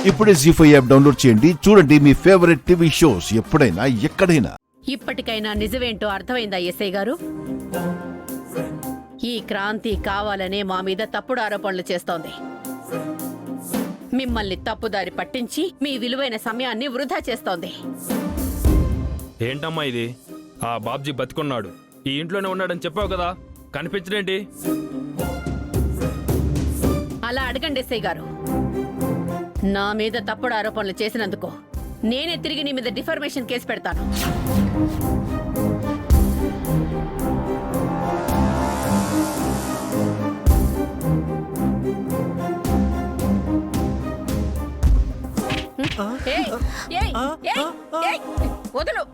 ఇప్పుడే జీ5 app download చేయండి. చూడండి మీ ఫేవరెట్ టీవీ షోస్ ఎప్పుడైనా ఎక్కడైనా. ఇప్పటికైనా నిజమేంటో అర్థమైందా ఎస్ఐ గారు? ఈ క్రాంతి కావాలనే మా మీద తప్పుడు ఆరోపణలు చేస్తోంది. మిమ్మల్ని తప్పుదారి పట్టించి మీ విలువైన సమయాన్ని వృధా చేస్తోంది. ఏంటమ్మా ఇది? ఆ బాబ్జీ బతికున్నాడు, ఈ ఇంట్లోనే ఉన్నాడని చెప్పావు కదా, కనిపించడేంటి? అలా అడగండి ఎస్ఐ గారు. నా మీద తప్పుడు ఆరోపణలు చేసినందుకు నేనే తిరిగి నీ మీద డిఫర్మేషన్ కేసు పెడతాను. ఏయ్, ఏయ్, ఏయ్, ఏయ్, వదలు.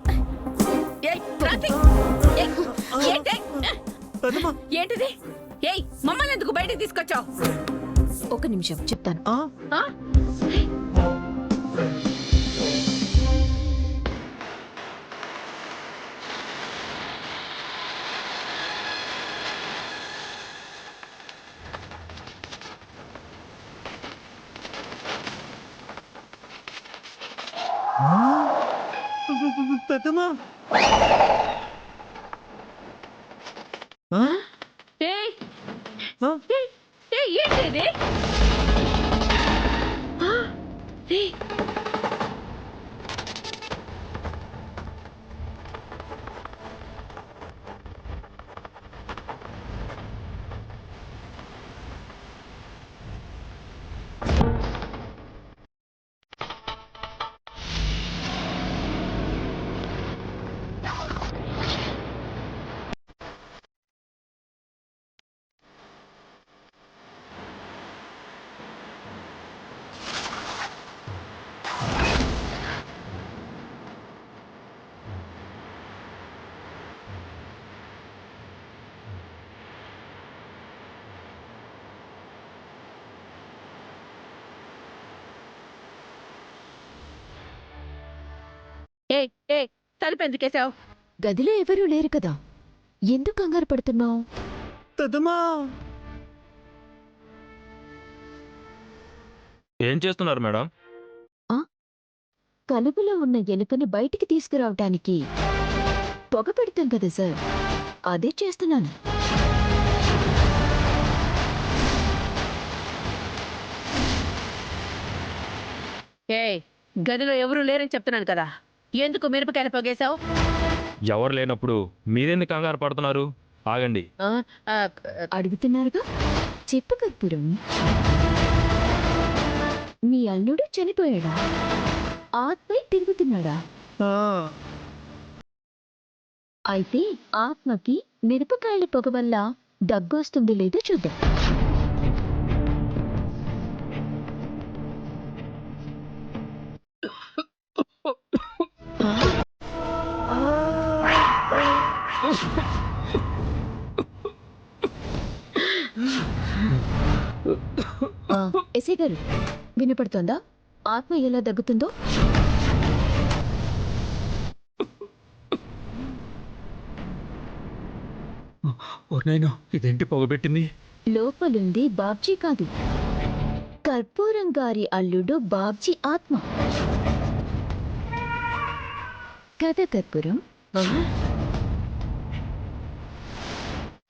ఏయ్, క్రాంతి, ఏయ్, ఏంటి? ఏంటిది? ఏయ్, మమ్మల్ని ఎందుకు బయటికి తీసుకొచ్చావు? ఒక నిమిషం చెప్తాను. పెద్దమ్మా, ఏయ్, ఏయ్, ఏయ్, ఏంటిది? ఏయ్, ఏయ్, ఏయ్, తలుపు ఎందుకేసావు? గదిలో ఎవరూ లేరు కదా, ఎందుకు కంగారు పడుతున్నావు? పెద్దమ్మా, ఏం చేస్తున్నారు మేడం? కలుపులో ఉన్న ఎలుకని బయటికి తీసుకురావటానికి పొగ పెడతాం కదా సార్, అదే చేస్తున్నాను. ఏయ్, గదిలో ఎవరూ లేరని చెప్తున్నాను కదా, ఎందుకు మిరపకాయలు పొగేశావు? ఎవరు లేనప్పుడు మీరెందుకు కంగారు పడుతున్నారు? ఆగండి. అడుగుతున్నారుగా, చెప్పు కర్పూరం. మీ అల్లుడు చనిపోయాడా? ఆత్మ తిరుగుతున్నాడా? అయితే ఆత్మకి మిరపకాయల పొగ వల్ల దగ్గొస్తుంది లేదో చూద్దాం. ఎస్ఐ గారు, వినపడుతోందా ఆత్మ ఎలా దగ్గుతుందో? ఇదేంటి పొగబెట్టింది? లోపలుంది బాబ్జీ కాదు, కర్పూరం గారి అల్లుడు బాబ్జీ ఆత్మ. కదా కర్పూరం?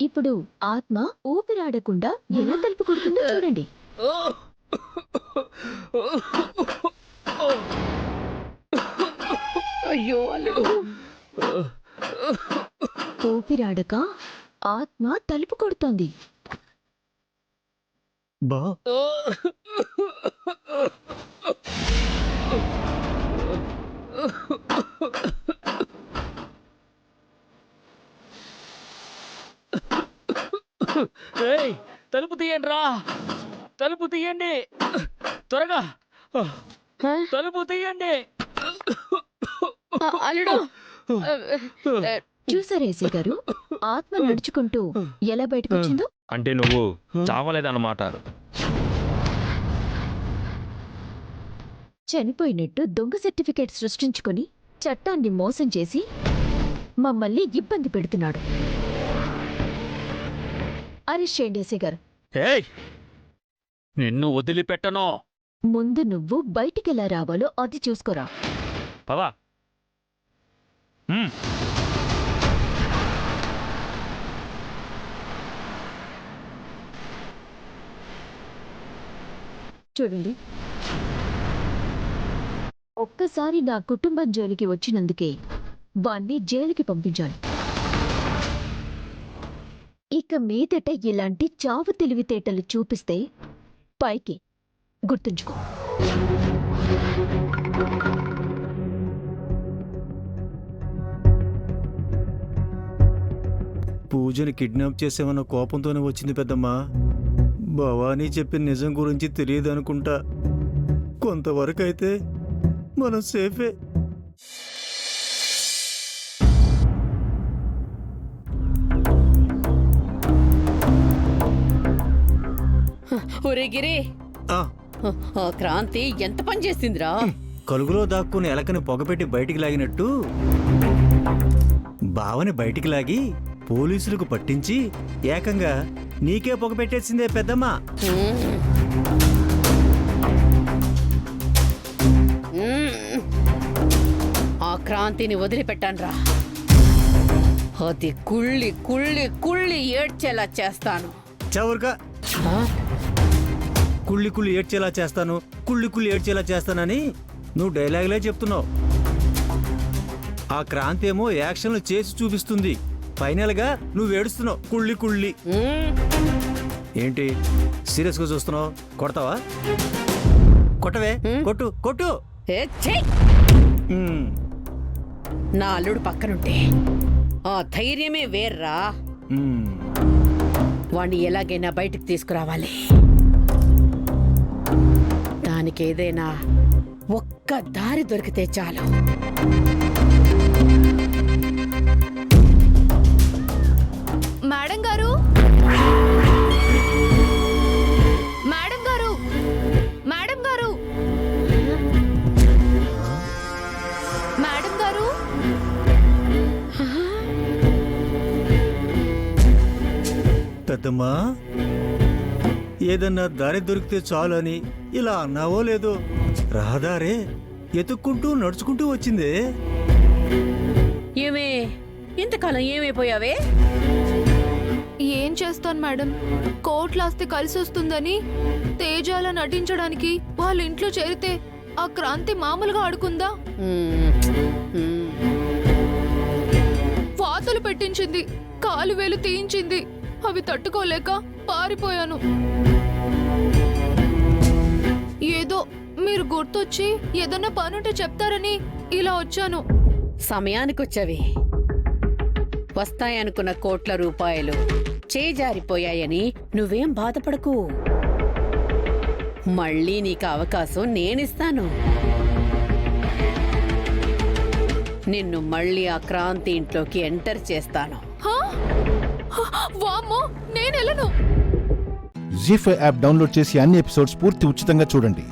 ఇప్పుడు ఆత్మ ఊపిరాడకుండా ఎలా తలుపు కొడుతుందో చూడండి. అయ్యో, ఊపిరాడక ఆత్మ తలుపు కొడుతోంది. బా, తలుపు తీయండి రా, తలుపు తీయండి త్వరగా, తలుపు తీయండి. అల్లుడు, చూసారా ఎస్ఐ గారు, ఆత్మ నడుచుకుంటూ ఎలా బయటకొచ్చిందో? అంటే నువ్వు చావలేదన్నమాట. చనిపోయినట్టు దొంగ సర్టిఫికేట్ సృష్టించుకొని చట్టాన్ని మోసం చేసి మమ్మల్ని ఇబ్బంది పెడుతున్నాడు. అరెస్ట్ చేయండి ఎస్ఐ గారు. ఏయ్, నిన్ను వదిలిపెట్టను. ముందు నువ్వు బయటికెలా రావాలో అది చూసుకోరా. పదా. చూడండి, ఒక్కసారి నా కుటుంబం జోలికి వచ్చినందుకే వాణ్ణి జైలుకి పంపించాలి. ఇక మీదట ఇలాంటి చావు తెలివితేటలు చూపిస్తే పైకి గుర్తుంచుకో. పూజని కిడ్నాప్ చేసామన్న కోపంతోనే వచ్చింది పెద్దమ్మా. భవానీ చెప్పిన నిజం గురించి తెలియదు అనుకుంటా. కొంతవరకు అయితే మనం సేఫే. ఒరే గిరి, ఆ, ఆ క్రాంతి ఎంత పని చేసిందిరా. కలుగులో దాక్కుని ఎలకని పొగపెట్టి బయటికి లాగినట్టు బావని బయటికి లాగి పోలీసులకు పట్టించి ఏకంగా నీకే పొగపెట్టేసిందే పెద్దమ్మా. ఆ క్రాంతిని వదిలిపెట్టాన్రా. అది కుళ్ళి కుళ్ళి కుళ్ళి ఏడ్చేలా చేస్తాను. చవరుగా కుళ్ళి కుళ్ళి ఏడ్చేలా చేస్తాను, కుళ్ళి కుళ్ళి ఏడ్చేలా చేస్తానని నువ్వు డైలాగులే చెప్తున్నావు. ఆ క్రాంతి ఏమో యాక్షన్లు చేసి చూపిస్తుంది. ఫైనల్ గా నువ్వు ఏడుస్తున్నావు కుళ్ళి కుళ్ళి. ఏంటి సీరియస్ గా చూస్తున్నావు? కొడతావా? కొట్టవే, కొట్టు కొట్టు. ఏ ఛీ! మ్మ్. నా అల్లుడు పక్కనుంటే ఆ ధైర్యమే వేర్రా. మ్మ్. వాణ్ణి ఎలాగైనా బయటికి తీసుకురావాలి. దానికి ఏదైనా ఒక్క దారి దొరికితే చాలు. మేడం గారు, మేడం గారు, మేడం గారు, మేడం గారు. పెద్దమ్మా, ఏదన్నా దారి దొరికితే చాలు అని ఇలా అన్నావో లేదో, రహదారే ఎతుక్కుంటూ నడుచుకుంటూ వచ్చిందే. ఏమే, ఇంతకాలం ఏమైపోయావే? ఏం చేస్తాను మేడం, కోట్లాస్తి కలిసి వస్తుందని తేజాల నటించడానికి వాళ్ళ ఇంట్లో చేరితే ఆ క్రాంతి మామూలుగా ఆడుకుందా? వాతలు పెట్టించింది, కాలు వేలు తీయించింది. అవి తట్టుకోలేక పారిపోయాను. ఏదో మీరు గుర్తొచ్చి ఏదన్నా పనుంటే చెప్తారని ఇలా వచ్చాను. సమయానికొచ్చవి. వస్తాయనుకున్న కోట్ల రూపాయలు చేజారిపోయాయని నువ్వేం బాధపడకు. మళ్ళీ నీకు అవకాశం నేనిస్తాను. నిన్ను మళ్ళీ ఆ క్రాంతి ఇంట్లోకి ఎంటర్ చేస్తాను. వామ్మో, నేనెళ్ళను. జీ5 యాప్ డౌన్లోడ్ చేసి అన్ని ఎపిసోడ్స్ పూర్తి ఉచితంగా చూడండి.